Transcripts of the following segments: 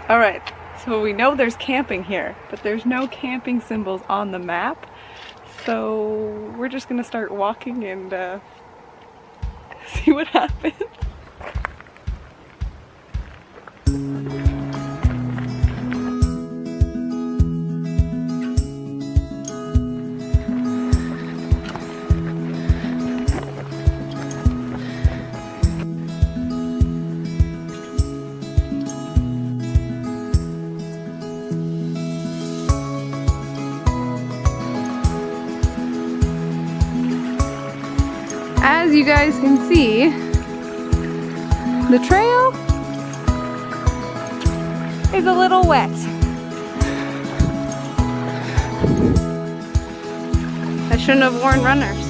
Alright, so we know there's camping here, but there's no camping symbols on the map. So we're just gonna start walking and see what happens. As you guys can see, the trail is a little wet. I shouldn't have worn runners.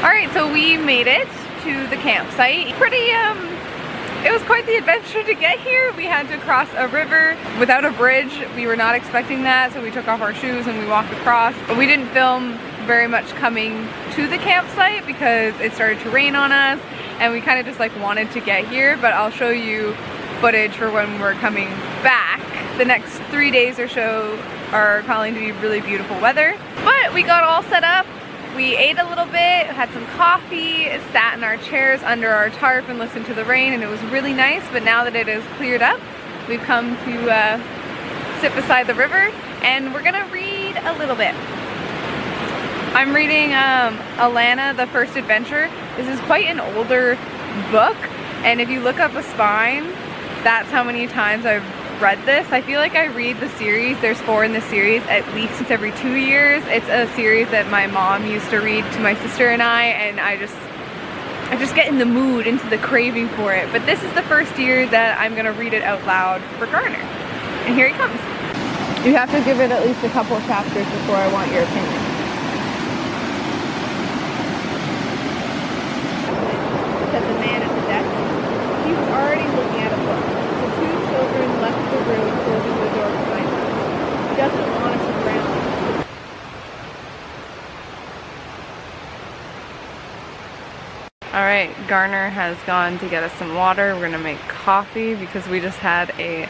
Alright, so we made it to the campsite. It was quite the adventure to get here. We had to cross a river without a bridge. We were not expecting that, so we took off our shoes and we walked across. But we didn't film very much coming to the campsite because it started to rain on us and we kind of just like wanted to get here, but I'll show you footage for when we're coming back. The next 3 days or so are calling to be really beautiful weather. But we got all set up. We ate a little bit, had some coffee, sat in our chairs under our tarp and listened to the rain, and it was really nice. But now that it has cleared up, we've come to sit beside the river and we're gonna read a little bit. I'm reading Alana, The First Adventure. This is quite an older book, and if you look up a spine, that's how many times I've read this. I feel like I read the series, there's 4 in the series, at least every 2 years. It's a series that my mom used to read to my sister and I just get in the mood, into the craving for it. But this is the first year that I'm gonna read it out loud for Garner. And here he comes. You have to give it at least a couple of chapters before I want your opinion. Said the man at the desk. He was already looking at a book. The 2 children left the room, closing the door behind them. He doesn't want us around. Alright, Garner has gone to get us some water. We're gonna make coffee because we just had a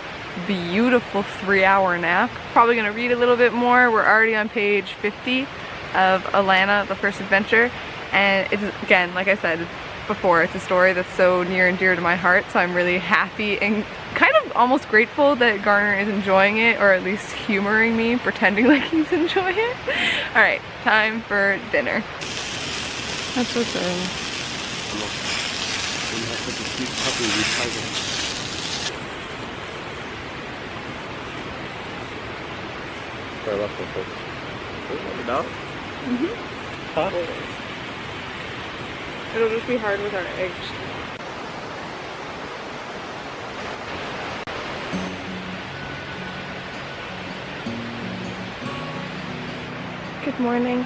beautiful 3-hour nap. Probably gonna read a little bit more. We're already on page 50 of Alana, The First Adventure. And it's, again, like I said before, it's a story that's so near and dear to my heart, so I'm really happy and kind of almost grateful that Garner is enjoying it, or at least humoring me, pretending like he's enjoying it. Alright, time for dinner. That's what's early. It'll just be hard with our eggs. Good morning.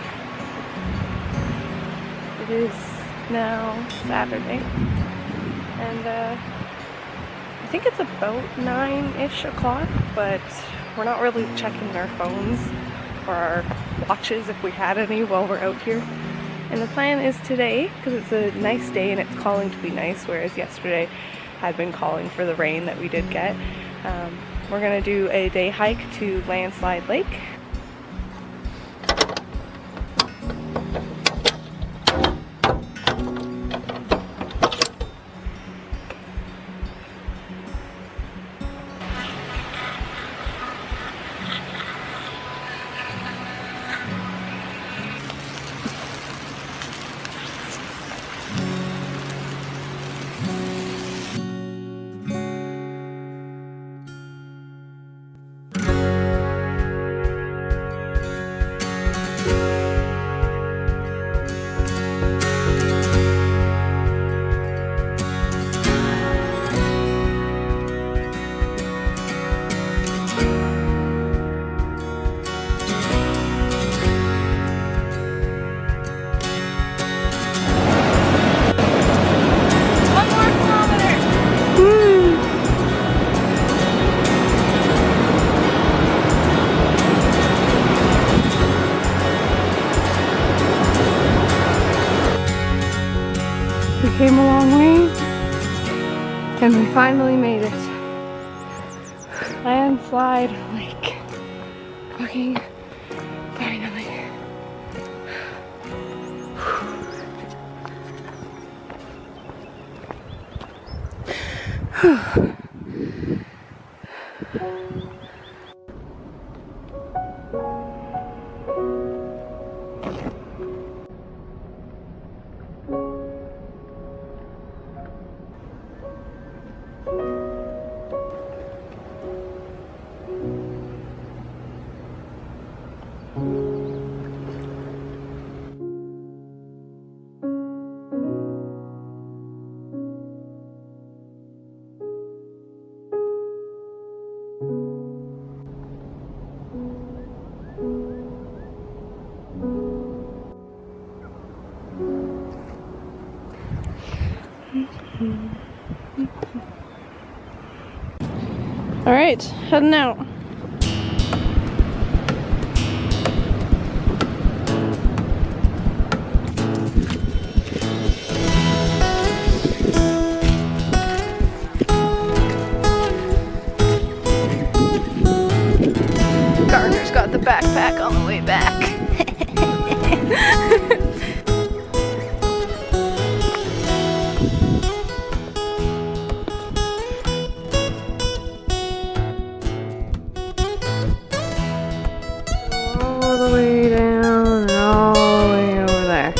It is now Saturday, and I think it's about 9-ish o'clock, but we're not really checking our phones or our watches if we had any while we're out here. And the plan is today, because it's a nice day and it's calling to be nice, whereas yesterday had been calling for the rain that we did get. We're gonna do a day hike to Landslide Lake. We came a long way and we finally made it. Landslide Lake. Fucking finally. All right, heading out. Gardner's got the backpack on the way back. All the way down and all the way over there.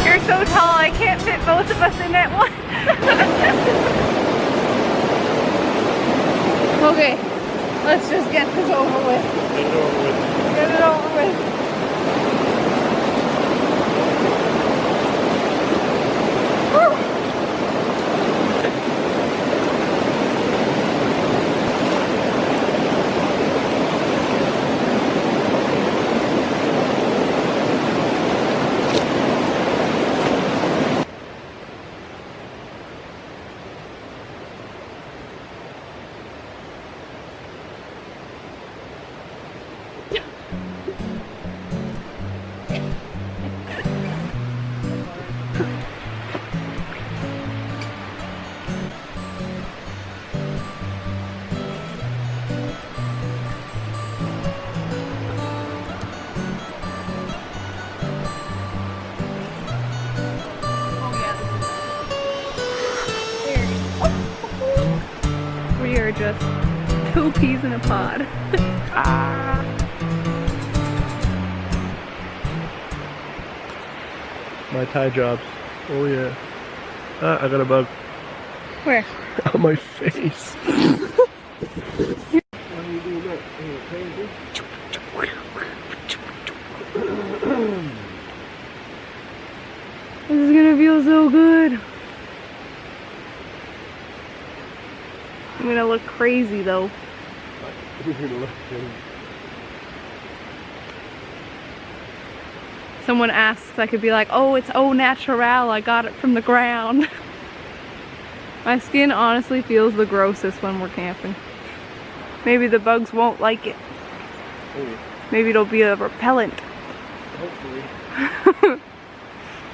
You're so tall, I can't fit both of us in at once. Okay, let's just get this over with. Get it over with. Get it over with. We are just 2 peas in a pod. Ah. My tie jobs. Oh yeah. Ah, I got a bug. Where? On my face. This is gonna feel so good. I'm gonna look crazy though. Someone asks, I could be like, oh, it's au naturel, I got it from the ground. My skin honestly feels the grossest when we're camping. Maybe the bugs won't like it. Maybe it'll be a repellent. Hopefully.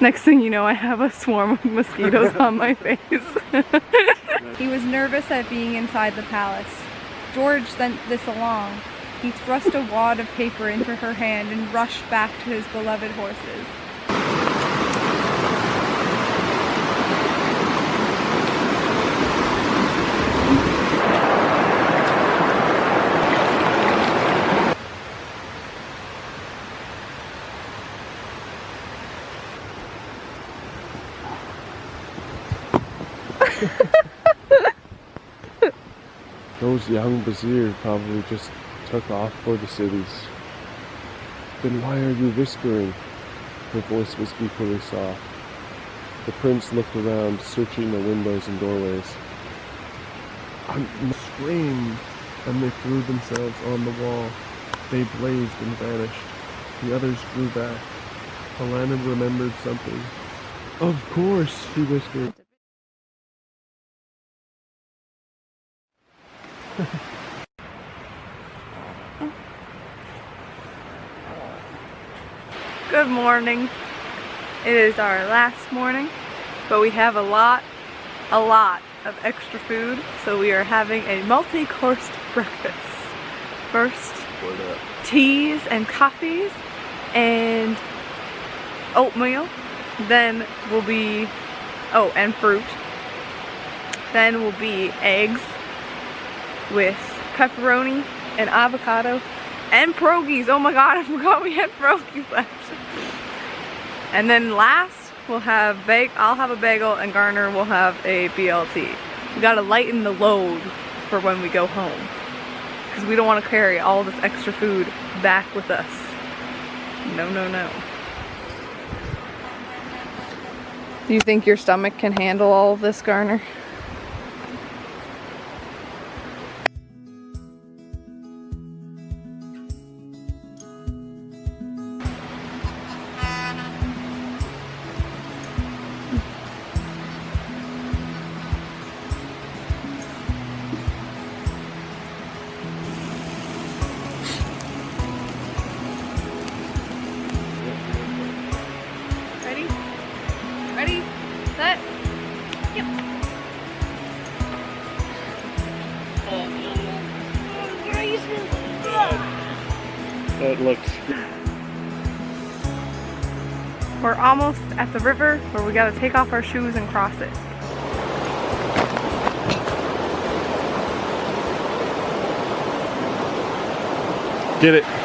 Next thing you know, I have a swarm of mosquitoes on my face. He was nervous at being inside the palace. George sent this along. He thrust a wad of paper into her hand and rushed back to his beloved horses. Those young Bazir probably just took off for the cities. Then why are you whispering? Her voice was equally soft. The prince looked around, searching the windows and doorways. Screamed, and they threw themselves on the wall. They blazed and vanished. The others drew back. Alana remembered something. Of course, she whispered. Good morning. It is our last morning, but we have a lot of extra food, so we are having a multi-course breakfast. First, teas and coffees and oatmeal, then will be, oh, and fruit. Then will be eggs with pepperoni and avocado and pierogies. Oh my god, I forgot we had pierogies left. And then last, we'll have I'll have a bagel and Garner will have a BLT. We gotta lighten the load for when we go home, because we don't want to carry all this extra food back with us. No, no, no. Do you think your stomach can handle all of this, Garner? Ready? Ready? Set? Yep. That looks. We're almost at the river where we gotta take off our shoes and cross it. Get it.